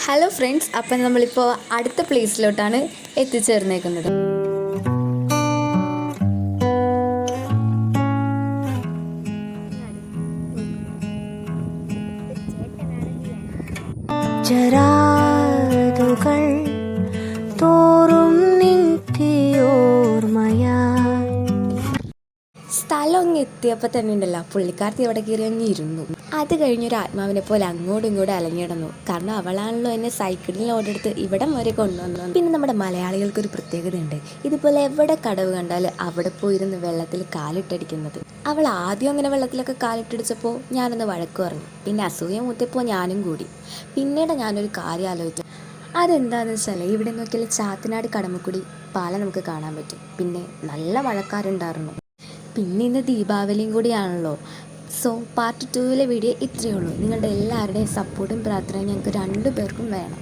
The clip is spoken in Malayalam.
ഹലോ ഫ്രണ്ട്സ്, അപ്പം നമ്മളിപ്പോൾ അടുത്ത പ്ലേസിലോട്ടാണ് എത്തിച്ചേർന്നേക്കുന്നത്. ജരാതുകൾ തോറും നിത്യോർമയാ. സ്ഥലം അങ്ങ് എത്തിയപ്പോൾ തന്നെ ഉണ്ടല്ലോ പുള്ളിക്കാരത്തി അവിടെ കയറി അങ്ങ് ഇരുന്നു. അത് കഴിഞ്ഞൊരു ആത്മാവിനെ പോലെ അങ്ങോട്ടും ഇങ്ങോട്ടും അലഞ്ഞിടന്നു. കാരണം അവളാണല്ലോ എന്നെ സൈക്കിളിൽ ഓടെടുത്ത് ഇവിടം വരെ കൊണ്ടുവന്നു. പിന്നെ നമ്മുടെ മലയാളികൾക്കൊരു പ്രത്യേകതയുണ്ട്, ഇതുപോലെ എവിടെ കടവ് കണ്ടാൽ അവിടെ പോയിരുന്ന് വെള്ളത്തിൽ കാലിട്ടടിക്കുന്നത്. അവൾ ആദ്യം അങ്ങനെ വെള്ളത്തിലൊക്കെ കാലിട്ടടിച്ചപ്പോൾ ഞാനൊന്ന് വഴക്ക് പറഞ്ഞു. പിന്നെ അസൂയ മൂത്തപ്പോൾ ഞാനും കൂടി. പിന്നീട് ഞാനൊരു കാര്യം ആലോചിച്ചു. അതെന്താണെന്ന് വെച്ചാൽ ഇവിടെ നോക്കിയാൽ ചാത്തനാട് കടമക്കുടി പാലം നമുക്ക് കാണാൻ പറ്റും. പിന്നെ നല്ല മഴക്കാരുണ്ടായിരുന്നു. പിന്നെ ഇന്ന് ദീപാവലിയും കൂടിയാണല്ലോ. സോ പാർട്ട് 2 വീഡിയോ ഇത്രയേ ഉള്ളൂ. നിങ്ങളുടെ എല്ലാവരുടെയും സപ്പോർട്ടും പ്രാർത്ഥനയും ഞങ്ങൾക്ക് 2 പേർക്കും വേണം.